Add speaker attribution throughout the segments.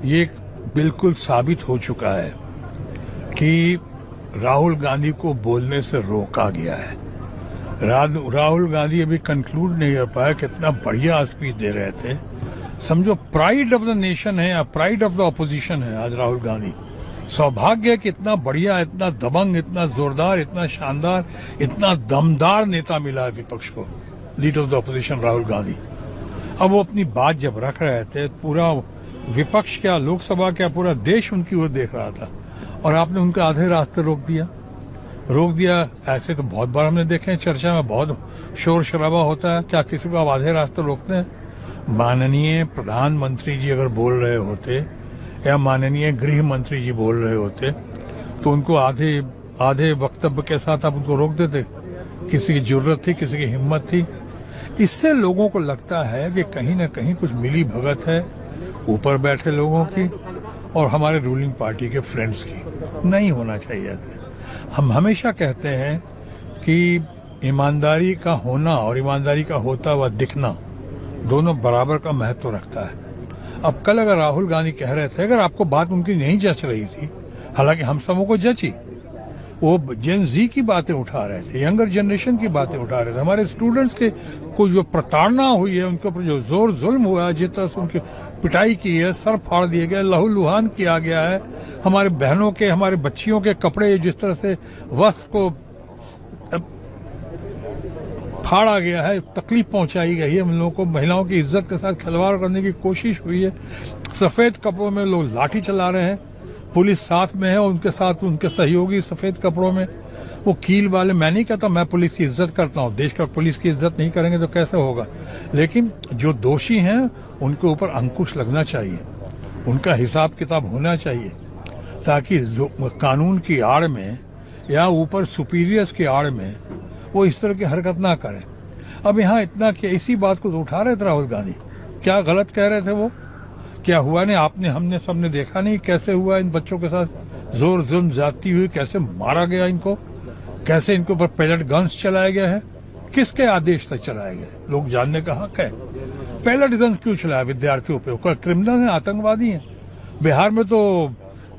Speaker 1: ये बिल्कुल साबित हो चुका है कि राहुल गांधी को बोलने से रोका गया है। राहुल गांधी अभी कंक्लूड नहीं कर पाया, कितना बढ़िया स्पीच दे रहे थे। समझो प्राइड ऑफ द नेशन है या प्राइड ऑफ द ऑपोजिशन है आज राहुल गांधी। सौभाग्य है कि इतना बढ़िया, इतना दबंग, इतना जोरदार, इतना शानदार, इतना दमदार नेता मिला है विपक्ष को, leader of the opposition Rahul Gandhi. अब वो अपनी बात जब रख रहे थे, पूरा विपक्ष क्या, लोकसभा क्या, पूरा देश उनकी ओर देख रहा था और आपने उनके आधे रास्ते रोक दिया। ऐसे तो बहुत बार हमने देखे हैं, चर्चा में बहुत शोर शराबा होता है। क्या किसी को आप आधे रास्ते रोकते हैं? माननीय प्रधानमंत्री जी अगर बोल रहे होते या माननीय गृह मंत्री जी बोल रहे होते तो उनको आधे वक्तव्य के साथ आप उनको रोक देते? किसी की जरूरत थी, किसी की हिम्मत थी? इससे लोगों को लगता है कि कहीं ना कहीं कुछ मिली भगत है ऊपर बैठे लोगों की और हमारे रूलिंग पार्टी के फ्रेंड्स की। नहीं होना चाहिए ऐसे। हम हमेशा कहते हैं कि ईमानदारी का होना और ईमानदारी का होता हुआ दिखना दोनों बराबर का महत्व रखता है। अब कल अगर राहुल गांधी कह रहे थे, अगर आपको बात उनकी नहीं जच रही थी, हालांकि हम सबों को जची, वो जेन जी की बातें उठा रहे थे, यंगर जनरेशन की बातें उठा रहे थे, हमारे स्टूडेंट्स के को जो प्रताड़ना हुई है, उनके ऊपर जो जोर जुल्म हुआ है, जिस तरह से उनकी पिटाई की है, सर फाड़ दिए गए, लहूलुहान किया गया है, हमारे बहनों के, हमारे बच्चियों के कपड़े जिस तरह से वस्त्र को फाड़ा गया है, तकलीफ पहुंचाई गई है, हम लोगों को महिलाओं की इज्जत के साथ खिलवाड़ करने की कोशिश हुई है। सफेद कपड़ों में लोग लाठी चला रहे हैं, पुलिस साथ में है, उनके साथ उनके सहयोगी सफेद कपड़ों में, वो कील वाले। मैं नहीं कहता मैं पुलिस की इज्जत करता हूँ, देश का पुलिस की इज्जत नहीं करेंगे तो कैसे होगा, लेकिन जो दोषी हैं उनके ऊपर अंकुश लगना चाहिए, उनका हिसाब किताब होना चाहिए, ताकि कानून की आड़ में या ऊपर सुपीरियर्स की आड़ में वो इस तरह की हरकत ना करें। अब यहाँ इतना कि इसी बात को तो उठा रहे थे राहुल गांधी, क्या गलत कह रहे थे वो? क्या हुआ नहीं? आपने, हमने सबने देखा नहीं कैसे हुआ इन बच्चों के साथ जोर जुल्म जाती हुई, कैसे मारा गया इनको, कैसे इनके ऊपर पैलेट गन्स चलाया गया है, किसके आदेश से चलाया गया? लोग जानने का हक है। पैलेट गन्स क्यों चलाया विद्यार्थियों पे? कोई क्रिमिनल है, आतंकवादी है? बिहार में तो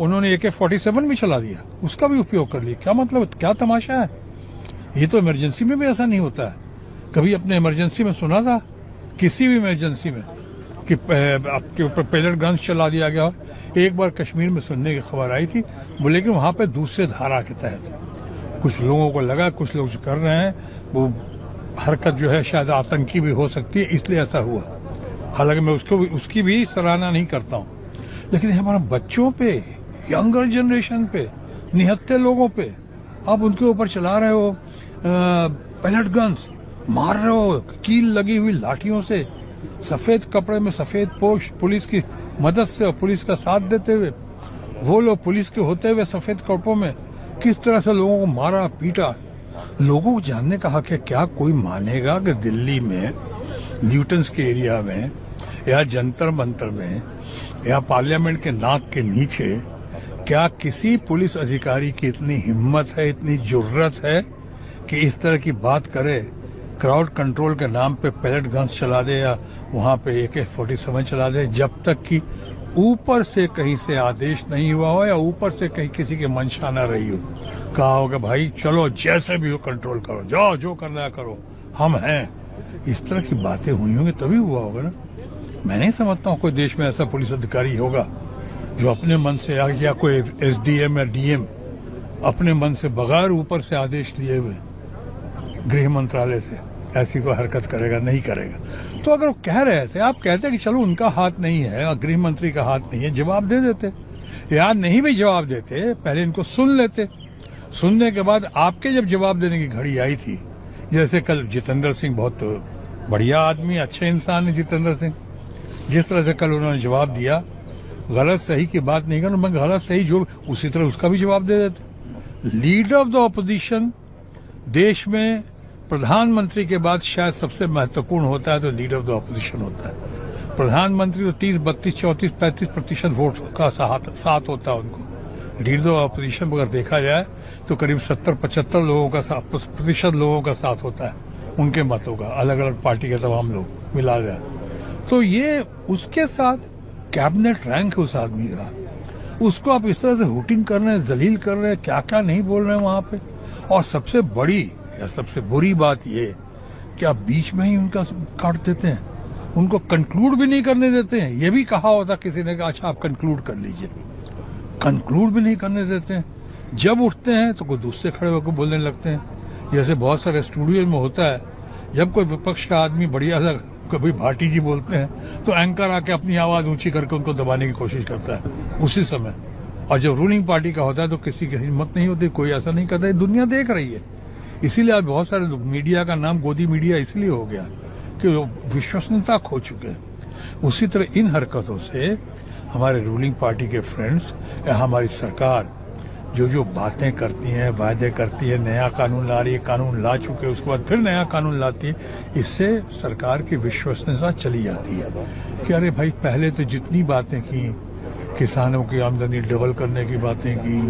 Speaker 1: उन्होंने AK-47 भी चला दिया, उसका भी उपयोग कर लिया। क्या मतलब, क्या तमाशा है? ये तो इमरजेंसी में भी ऐसा नहीं होता है। कभी अपने इमरजेंसी में सुना था, किसी भी इमरजेंसी में, कि आपके ऊपर पैलेट गन्स चला दिया गया? एक बार कश्मीर में सुनने की खबर आई थी, बोले कि वहाँ पे दूसरे धारा के तहत कुछ लोगों को लगा, कुछ लोग जो कर रहे हैं वो हरकत जो है शायद आतंकी भी हो सकती है, इसलिए ऐसा हुआ। हालांकि मैं उसकी भी सराहना नहीं करता हूँ, लेकिन हमारे बच्चों पे, यंगर जनरेशन पे, निहत्थे लोगों पे आप उनके ऊपर चला रहे हो पैलेट गन्स, मार रहे हो कील लगी हुई लाठियों से, सफेद कपड़े में, सफेद पोश, पुलिस की मदद से और पुलिस का साथ देते हुए, वो लोग पुलिस के होते हुए सफेद कपड़ों में किस तरह से लोगों को मारा पीटा। लोगों को जानने का हक है। क्या कोई मानेगा कि दिल्ली में ल्यूटन्स के एरिया में या जंतर मंतर में या पार्लियामेंट के नाक के नीचे क्या किसी पुलिस अधिकारी की इतनी हिम्मत है, इतनी जुर्रत है कि इस तरह की बात करे, क्राउड कंट्रोल के नाम पे पैलेट गन्स चला दे या वहाँ पे AK-47 चला दे, जब तक कि ऊपर से कहीं से आदेश नहीं हुआ हो या ऊपर से कहीं किसी की मंशा ना रही हो, कहा हो कि भाई चलो जैसे भी हो कंट्रोल करो, जाओ जो करना है करो, हम हैं। इस तरह की बातें हुई होंगी तभी हुआ होगा ना। मैं नहीं समझता हूँ कोई देश में ऐसा पुलिस अधिकारी होगा जो अपने मन से, या कोई SDM या DM अपने मन से बगैर ऊपर से आदेश लिए हुए गृह मंत्रालय से ऐसी कोई हरकत करेगा, नहीं करेगा। तो अगर वो कह रहे थे, आप कहते कि चलो उनका हाथ नहीं है और गृह मंत्री का हाथ नहीं है, जवाब दे देते, या नहीं भी जवाब देते, पहले इनको सुन लेते। सुनने के बाद आपके जब जवाब देने की घड़ी आई थी, जैसे कल जितेंद्र सिंह, बहुत बढ़िया आदमी, अच्छे इंसान है जितेंद्र सिंह, जिस तरह से कल उन्होंने जवाब दिया, गलत सही की बात नहीं कर, मैं गलत सही जो उसी तरह उसका भी जवाब दे देते। लीडर ऑफ द ऑपोजिशन देश में प्रधानमंत्री के बाद शायद सबसे महत्वपूर्ण होता है, तो लीडर ऑफ द ऑपोजिशन होता है। प्रधानमंत्री तो 30, 32, 34, 35% वोट का साथ होता है उनको। लीडर ऑफ ऑपोजिशन अगर देखा जाए तो करीब 70-75 लोगों का प्रतिशत लोगों का साथ होता है, उनके मतों का, अलग अलग पार्टी के तमाम लोग मिला जाए। तो ये उसके साथ कैबिनेट रैंक है उस आदमी का, उसको आप इस तरह से हुटिंग कर रहे हैं, जलील कर रहे हैं, क्या क्या नहीं बोल रहे हैं वहां पे। और सबसे बड़ी या सबसे बुरी बात ये कि आप बीच में ही उनका काट देते हैं, उनको कंक्लूड भी नहीं करने देते हैं। ये भी कहा होता किसी ने, कहा अच्छा आप कंक्लूड कर लीजिए, कंक्लूड भी नहीं करने देते हैं। जब उठते हैं तो कोई दूसरे खड़े होकर बोलने लगते हैं, जैसे बहुत सारे स्टूडियो में होता है, जब कोई विपक्ष का आदमी बढ़िया सा कभी भाटी जी बोलते हैं तो एंकर आके अपनी आवाज ऊंची करके उनको दबाने की कोशिश करता है उसी समय। और जब रूलिंग पार्टी का होता है तो किसी की हिम्मत नहीं होती, कोई ऐसा नहीं करता। दुनिया देख रही है, इसीलिए आज बहुत सारे मीडिया का नाम गोदी मीडिया इसलिए हो गया कि वो विश्वसनीयता खो चुके हैं। उसी तरह इन हरकतों से हमारे रूलिंग पार्टी के फ्रेंड्स या हमारी सरकार जो जो बातें करती हैं, वायदे करती है, नया कानून ला रही है, कानून ला चुके हैं, उसके बाद फिर नया कानून लाती है, इससे सरकार की विश्वसनीयता चली जाती है कि अरे भाई पहले तो जितनी बातें की, किसानों की आमदनी डबल करने की बातें की,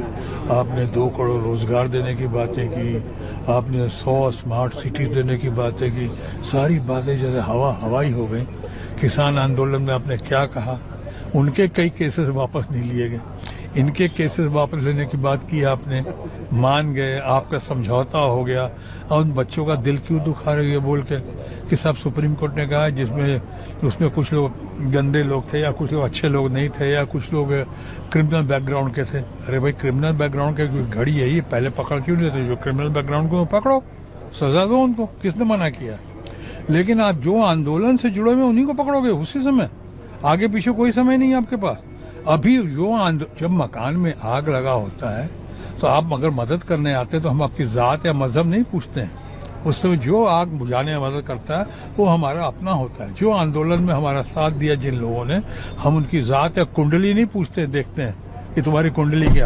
Speaker 1: आपने 2 करोड़ रोजगार देने की बातें की, आपने 100 स्मार्ट सिटी देने की बातें की, सारी बातें जैसे हवाई हो गई। किसान आंदोलन में आपने क्या कहा, उनके कई केसेस वापस नहीं लिए गए, इनके केसेस वापस लेने की बात की आपने, मान गए, आपका समझौता हो गया। और उन बच्चों का दिल क्यों दुखा रही है बोल के कि सब सुप्रीम कोर्ट ने कहा जिसमें उसमें कुछ लोग गंदे लोग थे या कुछ लोग अच्छे लोग नहीं थे या कुछ लोग क्रिमिनल बैकग्राउंड के थे। अरे भाई क्रिमिनल बैकग्राउंड के घड़ी यही, पहले पकड़ क्यों नहीं थे? जो क्रिमिनल बैकग्राउंड को पकड़ो, सजा दो उनको, किसने मना किया? लेकिन आप जो आंदोलन से जुड़े हुए उन्हीं को पकड़ोगे उसी समय, आगे पीछे कोई समय नहीं है आपके पास। अभी जब मकान में आग लगा होता है तो आप अगर मदद करने आते हैं तो हम आपकी जात या मजहब नहीं पूछते हैं। उस समय जो आग बुझाने में मदद करता है वो हमारा अपना होता है। जो आंदोलन में हमारा साथ दिया जिन लोगों ने, हम उनकी जात या कुंडली नहीं पूछते, देखते हैं कि तुम्हारी कुंडली क्या